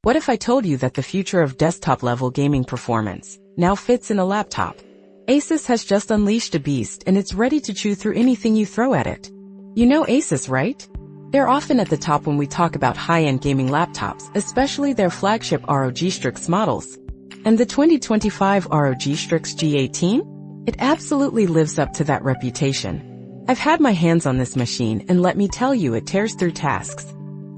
What if I told you that the future of desktop-level gaming performance now fits in a laptop? ASUS has just unleashed a beast and it's ready to chew through anything you throw at it. You know ASUS, right? They're often at the top when we talk about high-end gaming laptops, especially their flagship ROG Strix models. And the 2025 ROG Strix G18? It absolutely lives up to that reputation. I've had my hands on this machine and let me tell you it tears through tasks.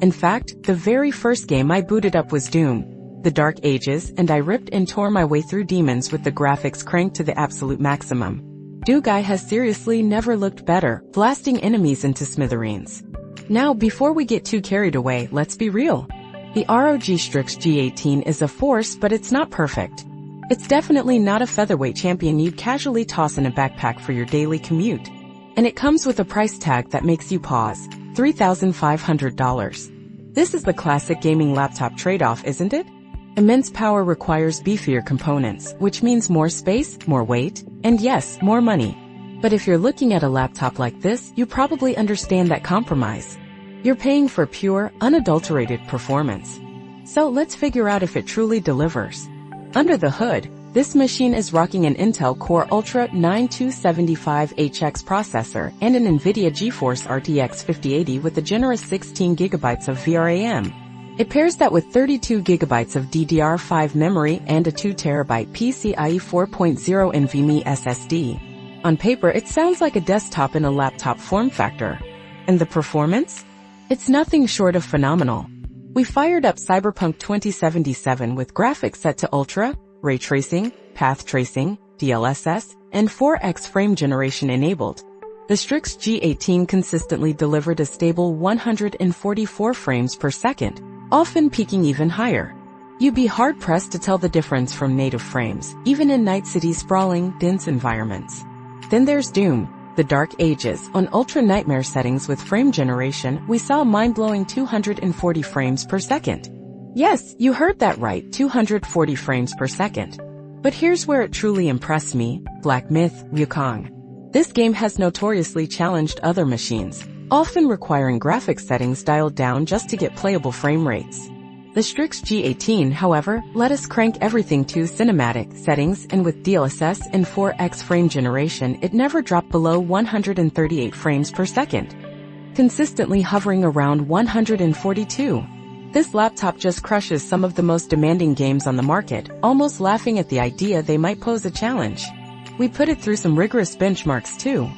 In fact, the very first game I booted up was Doom, The Dark Ages, and I ripped and tore my way through demons with the graphics cranked to the absolute maximum. Doom Guy has seriously never looked better, blasting enemies into smithereens. Now, before we get too carried away, let's be real. The ROG Strix G18 is a force, but it's not perfect. It's definitely not a featherweight champion you'd casually toss in a backpack for your daily commute. And it comes with a price tag that makes you pause. $3,500. This is the classic gaming laptop trade-off, isn't it? Immense power requires beefier components, which means more space, more weight, and yes, more money. But if you're looking at a laptop like this, you probably understand that compromise. You're paying for pure, unadulterated performance. So let's figure out if it truly delivers. Under the hood, this machine is rocking an Intel Core Ultra 9275HX processor and an NVIDIA GeForce RTX 5080 with a generous 16 GB of VRAM. It pairs that with 32 GB of DDR5 memory and a 2 TB PCIe 4.0 NVMe SSD. On paper, it sounds like a desktop in a laptop form factor. And the performance? It's nothing short of phenomenal. We fired up Cyberpunk 2077 with graphics set to Ultra, ray tracing, path tracing, DLSS, and 4x frame generation enabled. The Strix G18 consistently delivered a stable 144 frames per second, often peaking even higher. You'd be hard-pressed to tell the difference from native frames, even in Night City's sprawling, dense environments. Then there's Doom, The Dark Ages. On ultra nightmare settings with frame generation, we saw a mind-blowing 240 frames per second. Yes, you heard that right, 240 frames per second. But here's where it truly impressed me, Black Myth, Wukong. This game has notoriously challenged other machines, often requiring graphics settings dialed down just to get playable frame rates. The Strix G18, however, let us crank everything to cinematic settings, and with DLSS and 4x frame generation, it never dropped below 138 frames per second, consistently hovering around 142. This laptop just crushes some of the most demanding games on the market, almost laughing at the idea they might pose a challenge. We put it through some rigorous benchmarks too.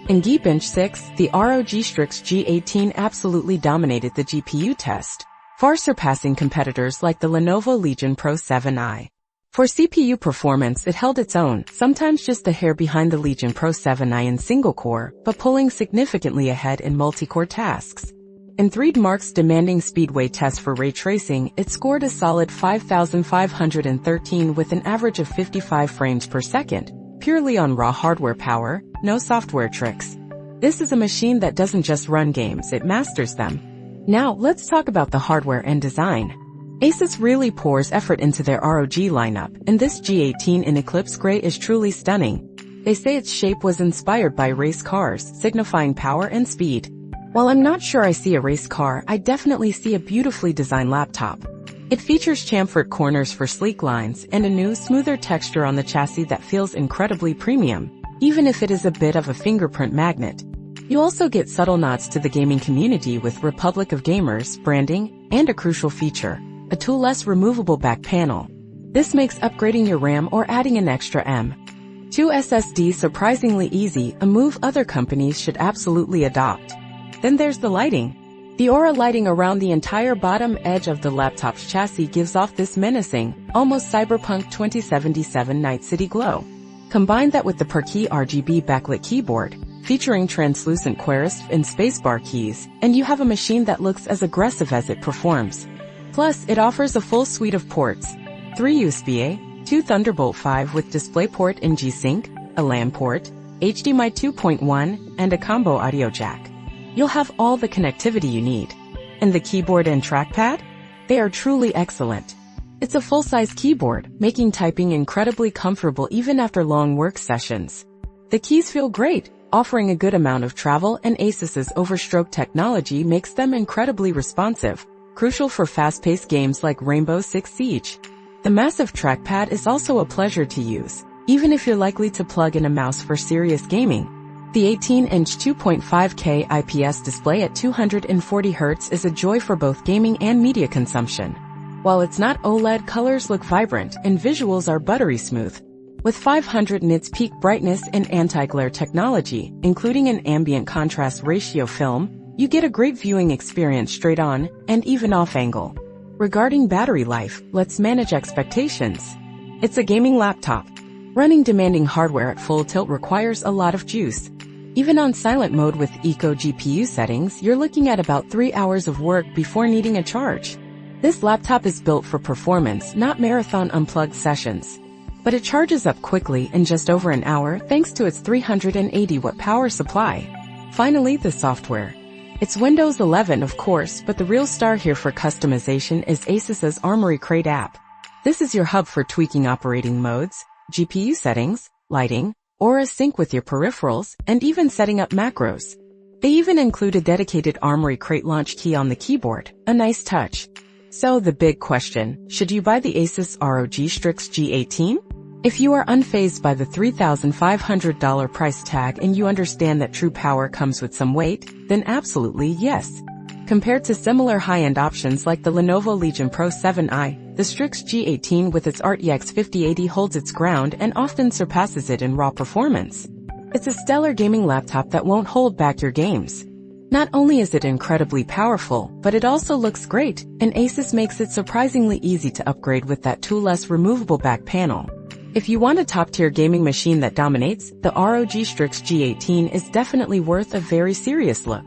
In Geekbench 6, the ROG Strix G18 absolutely dominated the GPU test, far surpassing competitors like the Lenovo Legion Pro 7i. For CPU performance, it held its own, sometimes just a hair behind the Legion Pro 7i in single-core, but pulling significantly ahead in multi-core tasks. In 3DMark's demanding speedway test for ray tracing, it scored a solid 5,513 with an average of 55 frames per second, purely on raw hardware power, no software tricks. This is a machine that doesn't just run games, it masters them. Now, let's talk about the hardware and design. ASUS really pours effort into their ROG lineup, and this G18 in Eclipse Gray is truly stunning. They say its shape was inspired by race cars, signifying power and speed. While I'm not sure I see a race car, I definitely see a beautifully designed laptop. It features chamfered corners for sleek lines and a new, smoother texture on the chassis that feels incredibly premium, even if it is a bit of a fingerprint magnet. You also get subtle nods to the gaming community with Republic of Gamers branding and a crucial feature, a toolless removable back panel. This makes upgrading your RAM or adding an extra M.2 SSD surprisingly easy, a move other companies should absolutely adopt. Then there's the lighting. The aura lighting around the entire bottom edge of the laptop's chassis gives off this menacing, almost Cyberpunk 2077 Night City glow. Combine that with the per-key RGB backlit keyboard, featuring translucent QWERASDF and Space Bar keys, and you have a machine that looks as aggressive as it performs. Plus, it offers a full suite of ports, 3 USB-A, 2 Thunderbolt 5 with DisplayPort and G-Sync, a LAN port, HDMI 2.1, and a combo audio jack. You'll have all the connectivity you need. And the keyboard and trackpad? They are truly excellent. It's a full-size keyboard, making typing incredibly comfortable even after long work sessions. The keys feel great, offering a good amount of travel, and ASUS's Overstroke technology makes them incredibly responsive, crucial for fast-paced games like Rainbow Six Siege. The massive trackpad is also a pleasure to use, even if you're likely to plug in a mouse for serious gaming. The 18-inch 2.5K IPS display at 240 Hz is a joy for both gaming and media consumption. While it's not OLED, colors look vibrant and visuals are buttery smooth. With 500 nits peak brightness and anti-glare technology, including an ambient contrast ratio film, you get a great viewing experience straight on and even off angle. Regarding battery life, let's manage expectations. It's a gaming laptop. Running demanding hardware at full tilt requires a lot of juice. Even on silent mode with Eco GPU settings, you're looking at about 3 hours of work before needing a charge. This laptop is built for performance, not marathon unplugged sessions. But it charges up quickly in just over an hour thanks to its 380-watt power supply. Finally, the software. It's Windows 11, of course, but the real star here for customization is ASUS's Armoury Crate app. This is your hub for tweaking operating modes, GPU settings, lighting, Aura sync with your peripherals, and even setting up macros. They even include a dedicated Armoury Crate launch key on the keyboard, a nice touch. So the big question, should you buy the ASUS ROG Strix G18? If you are unfazed by the $3,500 price tag and you understand that true power comes with some weight, then absolutely yes. Compared to similar high-end options like the Lenovo Legion Pro 7i, the Strix G18 with its RTX 5080 holds its ground and often surpasses it in raw performance. It's a stellar gaming laptop that won't hold back your games. Not only is it incredibly powerful, but it also looks great, and ASUS makes it surprisingly easy to upgrade with that toolless removable back panel. If you want a top-tier gaming machine that dominates, the ROG Strix G18 is definitely worth a very serious look.